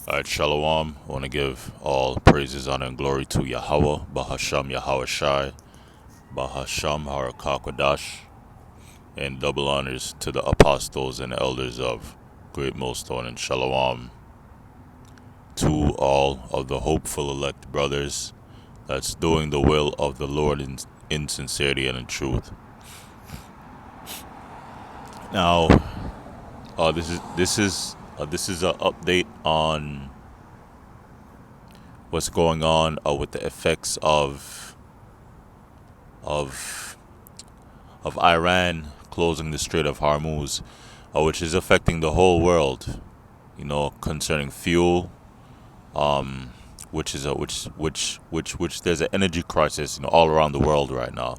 Alright, Shalom. I want to give all praises, honor, and glory to Yahweh, Bahasham Yahweh Shai, Bahasham Harakakwadash, and double honors to the apostles and elders of Great Millstone, and Shalom to all of the hopeful elect brothers that's doing the will of the Lord in sincerity and in truth. Now, this is an update on what's going on with the effects of of Iran closing the Strait of Hormuz, which is affecting the whole world. Concerning fuel, which is a which there's an energy crisis, all around the world right now,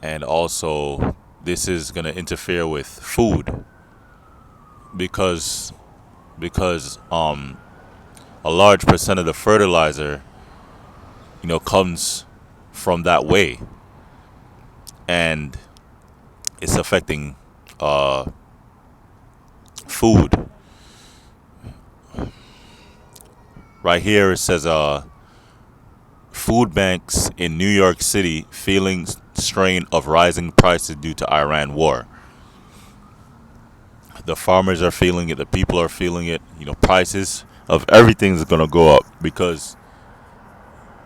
and also this is gonna interfere with food because because a large percent of the fertilizer, comes from that way, and it's affecting uh food. Right here it says food banks in New York City feeling strain of rising prices due to Iran war. The farmers are feeling it, the people are feeling it. Prices of everything's gonna go up because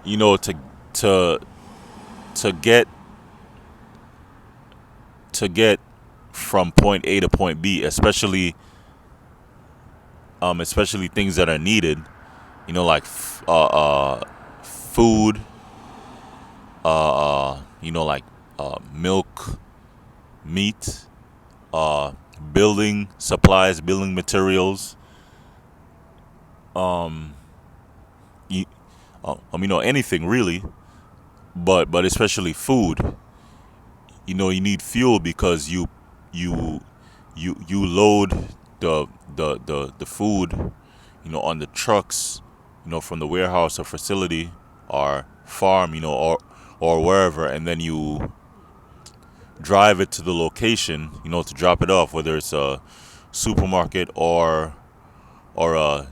to to to get to get from point A to point B, especially things that are needed, like food, like milk, meat, uh, building supplies, building materials, um, you, anything really, but especially food. You need fuel because you you load the food, on the trucks, from the warehouse or facility or farm, or wherever, and then you drive it to the location, to drop it off, whether it's a supermarket or a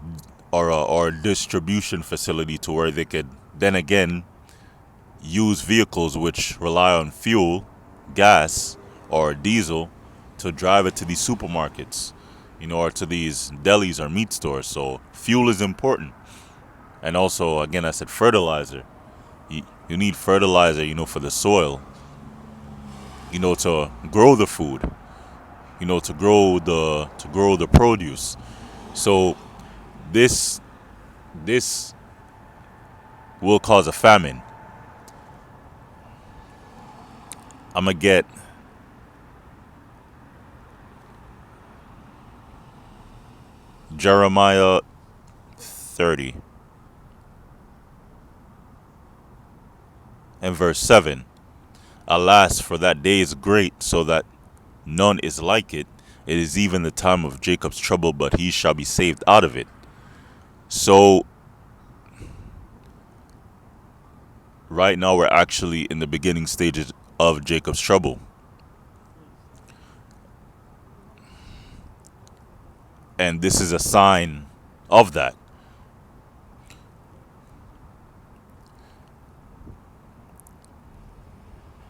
or a distribution facility, to where they could then again use vehicles which rely on fuel, gas, or diesel to drive it to these supermarkets, or to these delis or meat stores. So fuel is important. And also, again, I said fertilizer. You need fertilizer, for the soil, to grow the food, to grow the produce. So this will cause a famine. I'm gonna get Jeremiah 30 and verse 7. Alas, for that day is great, so that none is like it. It is even the time of Jacob's trouble, but he shall be saved out of it. So right now we're actually in the beginning stages of Jacob's trouble. And this is a sign of that.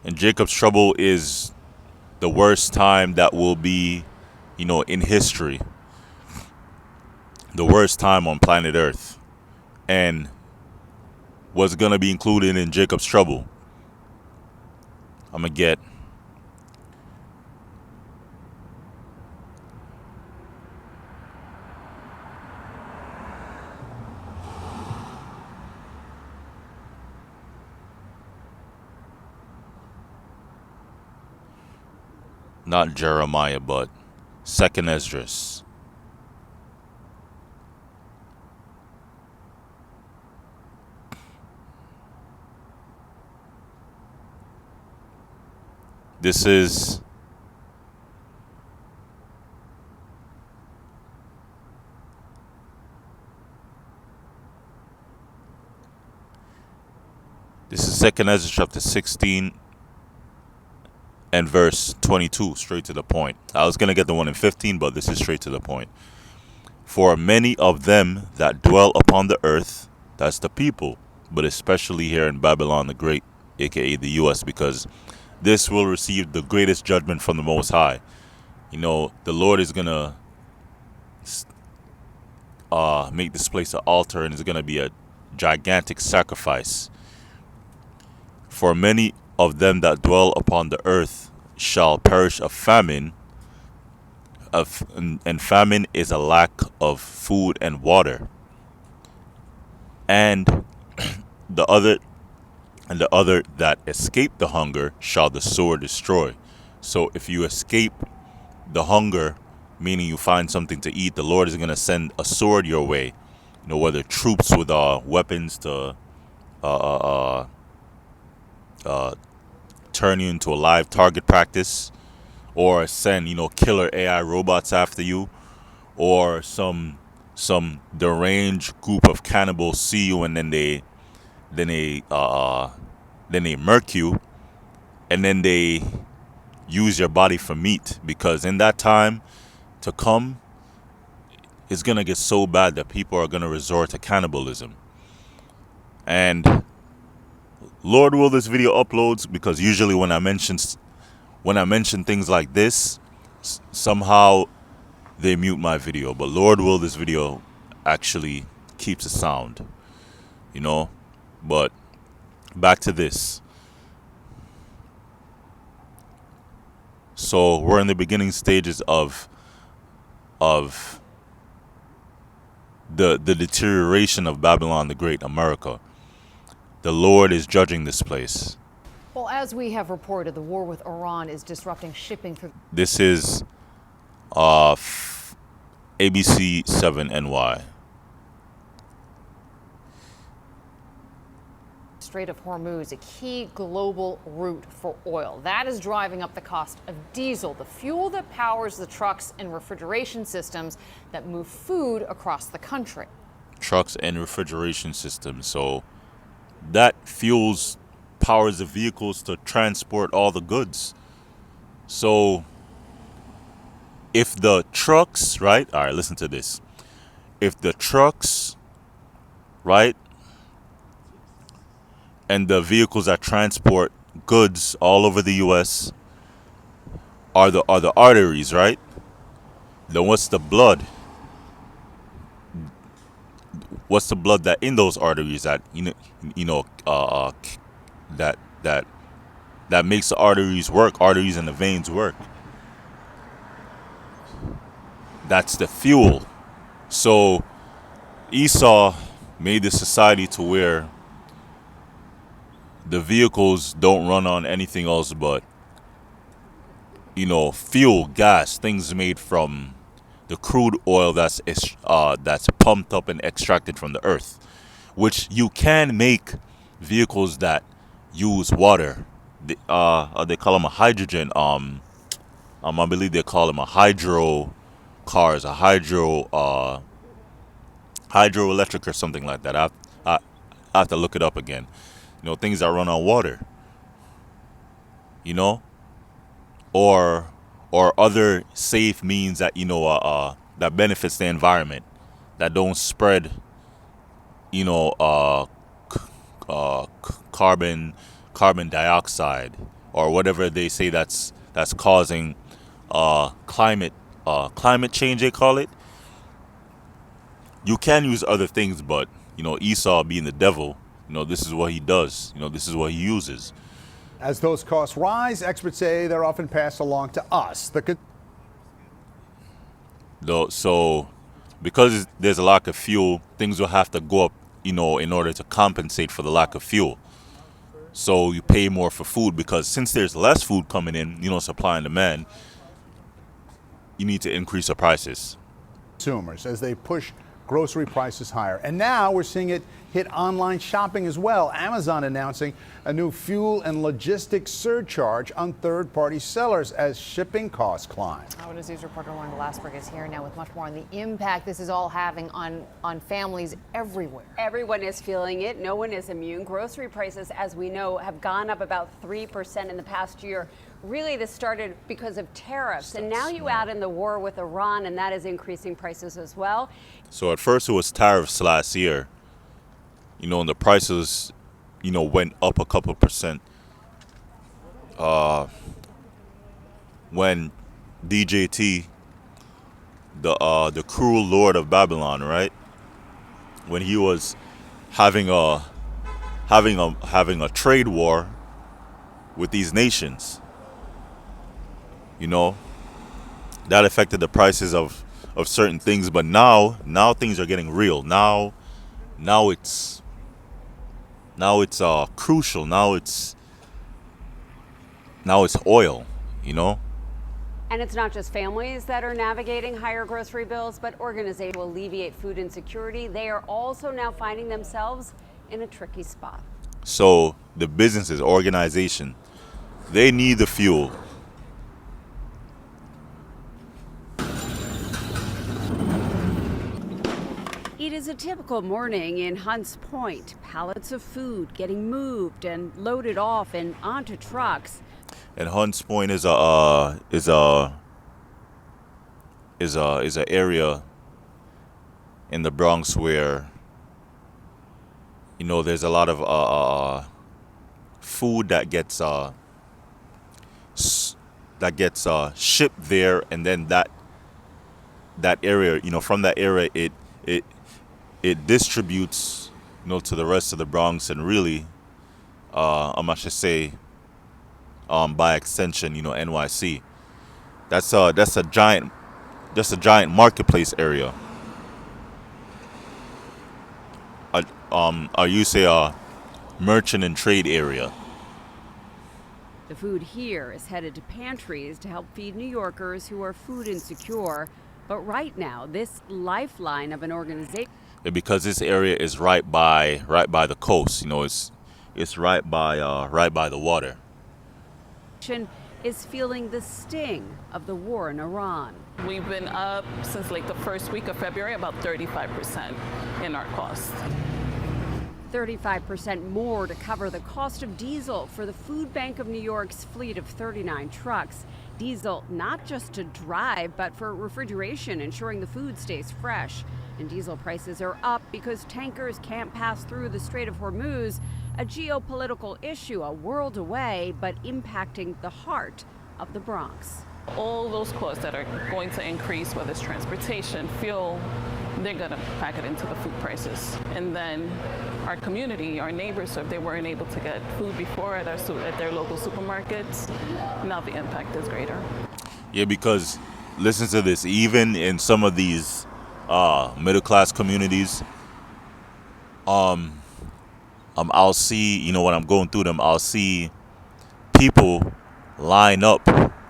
And Jacob's trouble is the worst time that will be, in history. The worst time on planet Earth. And what's going to be included in Jacob's trouble? I'm going to get not Jeremiah, but Second Esdras. This is Second Ezra chapter 16 and verse 22, straight to the point. I was gonna get the one in 15, but this is straight to the point. For many of them that dwell upon the earth, that's the people, but especially here in Babylon the Great, aka the US, because this will receive the greatest judgment from the Most High. You know, the Lord is gonna make this place an altar, and it's gonna be a gigantic sacrifice. For many of them that dwell upon the earth shall perish of famine, and famine is a lack of food and water. And the other that escape the hunger shall the sword destroy. So if you escape the hunger, meaning you find something to eat, the Lord is going to send a sword your way. You know, whether troops with weapons to turn you into a live target practice, or send, you know, killer AI robots after you, or some deranged group of cannibals see you, and then they murk you, and then they use your body for meat, because in that time to come, it's gonna get so bad that people are gonna resort to cannibalism. And Lord will this video uploads, because usually when I mention things like this, somehow they mute my video. But Lord will this video actually keeps a sound, you know. But back to this. So we're in the beginning stages of the deterioration of Babylon the Great, America. The Lord is judging this place. Well, as we have reported, the war with Iran is disrupting shipping through. This is ABC 7NY. Strait of Hormuz, a key global route for oil. That is driving up the cost of diesel, the fuel that powers the trucks and refrigeration systems that move food across the country. Trucks and refrigeration systems. So that powers the vehicles to transport all the goods. So if the trucks, right? All right, listen to this. If the trucks, right, and the vehicles that transport goods all over the US are the arteries, right? Then what's the blood? What's the blood that in those arteries that that makes the arteries work, arteries and the veins work? That's the fuel. So Esau made this society to where the vehicles don't run on anything else but, you know, fuel, gas, things made from the crude oil that's pumped up and extracted from the earth, which you can make vehicles that use water. They call them a hydrogen. I believe they call them a hydro cars, a hydroelectric or something like that. I have to look it up again. You know, things that run on water. You know, or other safe means that, you know, that benefits the environment, that don't spread, you know, carbon dioxide, or whatever they say that's causing climate change, they call it. You can use other things, but, you know, Esau being the devil, you know, this is what he does. You know, this is what he uses. As those costs rise, experts say they're often passed along to us. So because there's a lack of fuel, things will have to go up, you know, in order to compensate for the lack of fuel. So you pay more for food, because since there's less food coming in, you know, supply and demand, you need to increase the prices. Consumers, as they push grocery prices higher. And now we're seeing it hit online shopping as well. Amazon announcing a new fuel and logistics surcharge on third-party sellers as shipping costs climb. Eyewitness News reporter Wanda Lasberg is here now with much more on the impact this is all having on families everywhere. Everyone is feeling it. No one is immune. Grocery prices, as we know, have gone up about 3% in the past year. really this started because of tariffs, and now you add in the war with Iran, and that is increasing prices as well. So at first it was tariffs last year, and the prices, went up a couple percent. When DJT, the cruel lord of Babylon, right? When he was having a trade war with these nations, that affected the prices of certain things. But now things are getting real. Now it's crucial. Now it's oil, And it's not just families that are navigating higher grocery bills, but organizations to alleviate food insecurity. They are also now finding themselves in a tricky spot. So the businesses, organization, they need the fuel. It is a typical morning in Hunts Point. Pallets of food getting moved and loaded off and onto trucks. And Hunts Point is a area in the Bronx where there's a lot of food that gets shipped there, and then that area, from that area, it distributes, to the rest of the Bronx, and really, I should say, by extension, NYC. That's a giant marketplace area. You say a merchant and trade area. The food here is headed to pantries to help feed New Yorkers who are food insecure. But right now, this lifeline of an organization, because this area is right by the coast, it's right by the water, is feeling the sting of the war in Iran. We've been up since the first week of February, about 35% in our costs. 35% more to cover the cost of diesel for the Food Bank of New York's fleet of 39 trucks. Diesel not just to drive, but for refrigeration, ensuring the food stays fresh. And diesel prices are up because tankers can't pass through the Strait of Hormuz, a geopolitical issue a world away, but impacting the heart of the Bronx. All those costs that are going to increase, whether it's transportation, fuel, they're going to pack it into the food prices. And then our community, our neighbors, so if they weren't able to get food before at their local supermarkets, now the impact is greater. Yeah, because listen to this, even in some of these middle-class communities, I'll see, when I'm going through them, I'll see people line up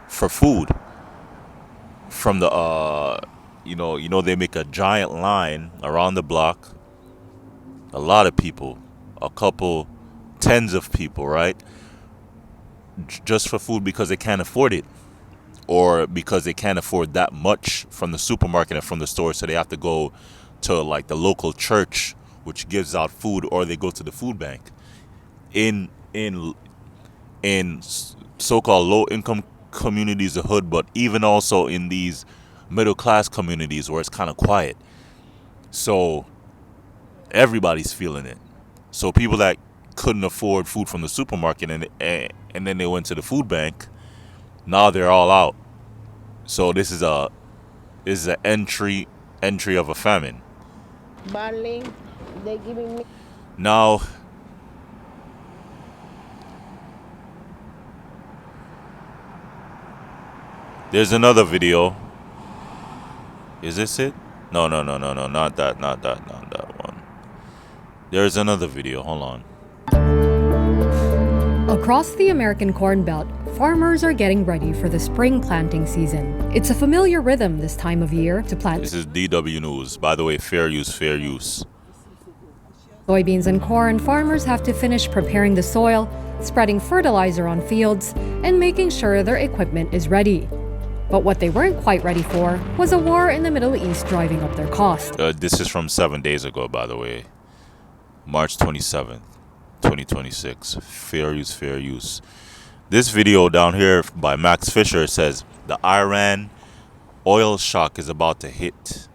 for food from the, they make a giant line around the block. A lot of people, a couple, tens of people, right? Just for food because they can't afford it, or because they can't afford that much from the supermarket and from the store, so they have to go to the local church, which gives out food, or they go to the food bank. In so-called low-income communities, the hood, but even also in these middle-class communities where it's kind of quiet. So everybody's feeling it. So people that couldn't afford food from the supermarket and then they went to the food bank, now they're all out. So this is an entry of a famine. Barley, they're giving me. Now, there's another video. Is this it? No, not that one. There's another video. Hold on. Across the American Corn Belt, farmers are getting ready for the spring planting season. It's a familiar rhythm this time of year to plant. This is DW News. By the way, fair use. Soybeans and corn, farmers have to finish preparing the soil, spreading fertilizer on fields, and making sure their equipment is ready. But what they weren't quite ready for was a war in the Middle East driving up their costs. This is from 7 days ago, by the way. March 27th, 2026. Fair use. This video down here by Max Fisher says the Iran oil shock is about to hit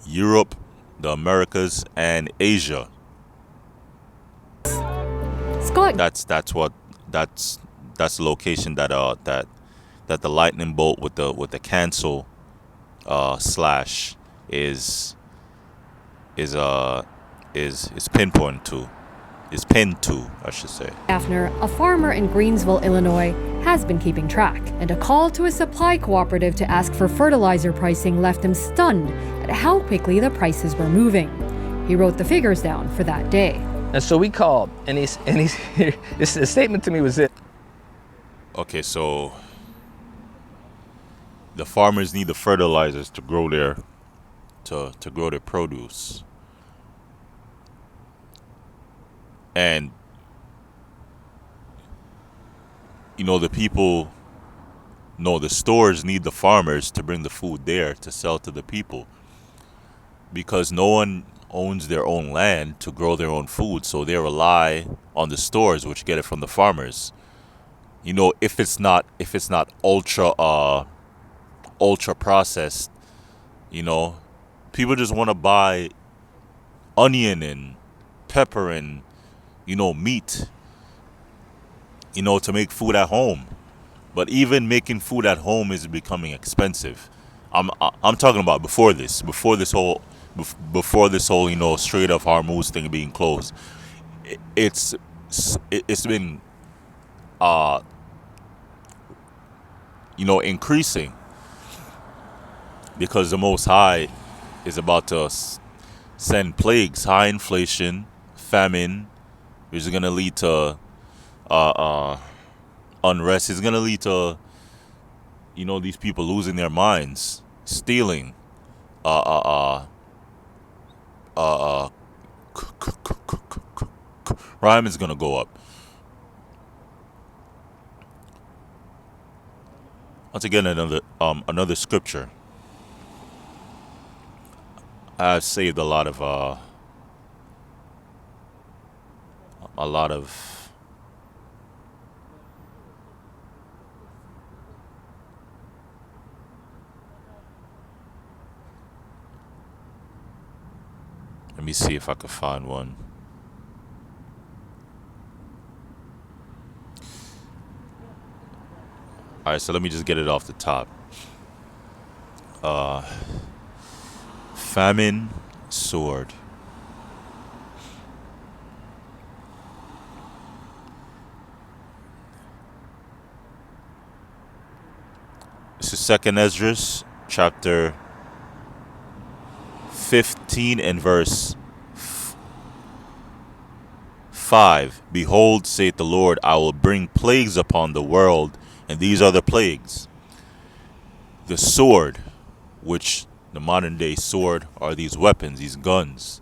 Europe, the Americas, and Asia. Scott That's the location that the lightning bolt with the cancel slash is pinpointed to. Is pinned to, I should say. Gaffner, a farmer in Greensville, Illinois, has been keeping track, and a call to a supply cooperative to ask for fertilizer pricing left him stunned at how quickly the prices were moving. He wrote the figures down for that day. And so we called, and he's the statement to me was this. Okay, so the farmers need the fertilizers to grow their produce. And the people, the stores need the farmers to bring the food there to sell to the people, because no one owns their own land to grow their own food, so they rely on the stores, which get it from the farmers. If it's not ultra processed, people just want to buy onion and pepper and meat, to make food at home. But even making food at home is becoming expensive. I'm talking about before this whole Strait of Hormuz thing being closed. It's been increasing, because the Most High is about to send plagues, high inflation, famine, which is going to lead to unrest. It's going to lead to, these people losing their minds, stealing, crime is going to go up. Once again, another scripture. I've saved a lot of let me see if I can find one. Alright, so let me just get it off the top. Famine, sword. This is 2nd Esdras, chapter 15 and verse 5. Behold, saith the Lord, I will bring plagues upon the world, and these are the plagues. The sword, which the modern day sword are these weapons, these guns.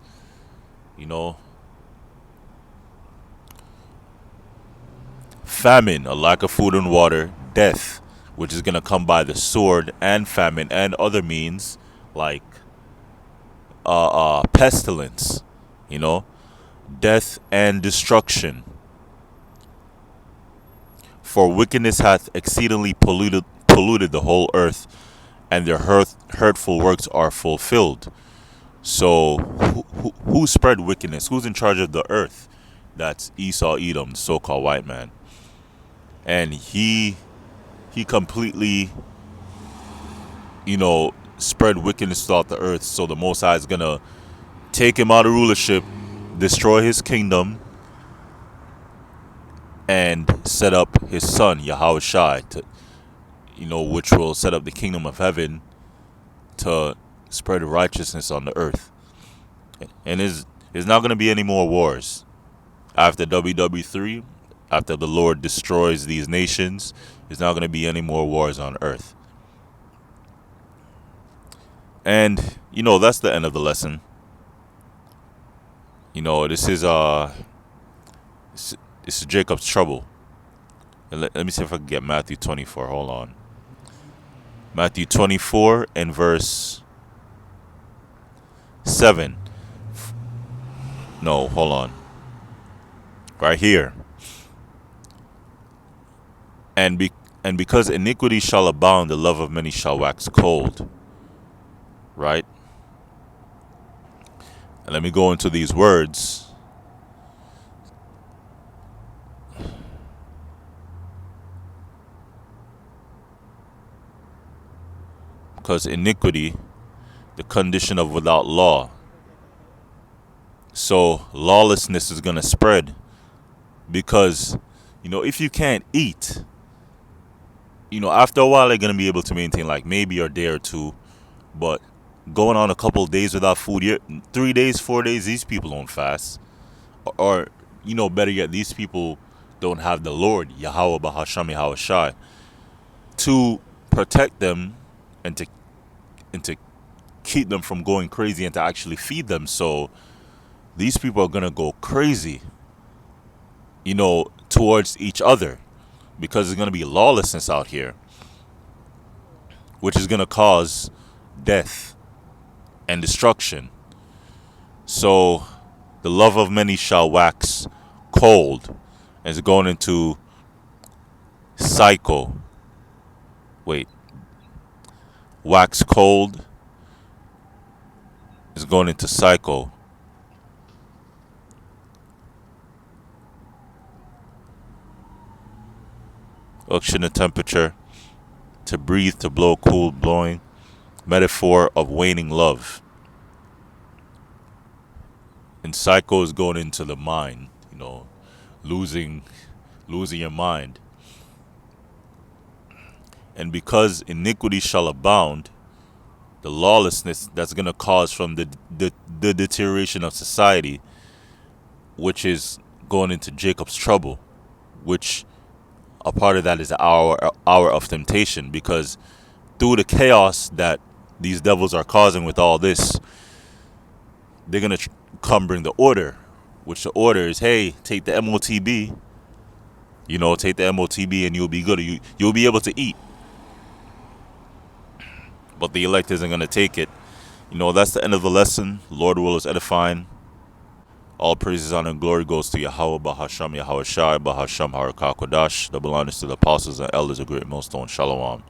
Famine, a lack of food and water. Death, which is going to come by the sword and famine and other means like pestilence, death and destruction. For wickedness hath exceedingly polluted the whole earth, and their hurtful works are fulfilled. So who spread wickedness? Who's in charge of the earth? That's Esau, Edom, the so-called white man. And he completely, spread wickedness throughout the earth. So the Most High is going to take him out of rulership, destroy his kingdom, and set up his son, Yahweh Shai, to, which will set up the kingdom of heaven to spread righteousness on the earth. And there's not going to be any more wars. After WW3, after the Lord destroys these nations, there's not going to be any more wars on earth. And, that's the end of the lesson. This is Jacob's trouble. And let me see if I can get Matthew 24. Hold on. Matthew 24 and verse 7. No, hold on. Right here. And because iniquity shall abound, the love of many shall wax cold. Right? And let me go into these words. Because iniquity, the condition of without law. So lawlessness is going to spread. Because, if you can't eat, after a while they're going to be able to maintain like maybe a day or two. But going on a couple of days without food, 3 days, 4 days, these people don't fast. Or better yet, these people don't have the Lord, Yahweh Bahasham Yahweh Shai, to protect them and to keep them from going crazy and to actually feed them. So these people are going to go crazy, towards each other, because there's going to be lawlessness out here, which is going to cause death and destruction. So the love of many shall wax cold. And it's going into psycho. Wax cold is going into psycho. Ocean of temperature, to breathe, to blow, cool, blowing. Metaphor of waning love. And psycho is going into the mind, losing your mind. And because iniquity shall abound, the lawlessness that's going to cause from the deterioration of society, which is going into Jacob's trouble, which a part of that is the hour of temptation, because through the chaos that these devils are causing with all this, they're going to come bring the order, which the order is, hey, take the MOTB, take the MOTB and you'll be good. You'll be able to eat. But the elect isn't going to take it. That's the end of the lesson. Lord will is edifying. All praises, honor, and glory goes to Yahweh, Bahasham, Yahweh Shai, Bahasham, Harakah Kodash. Double honors to the apostles and elders of Great Millstone. Shalom.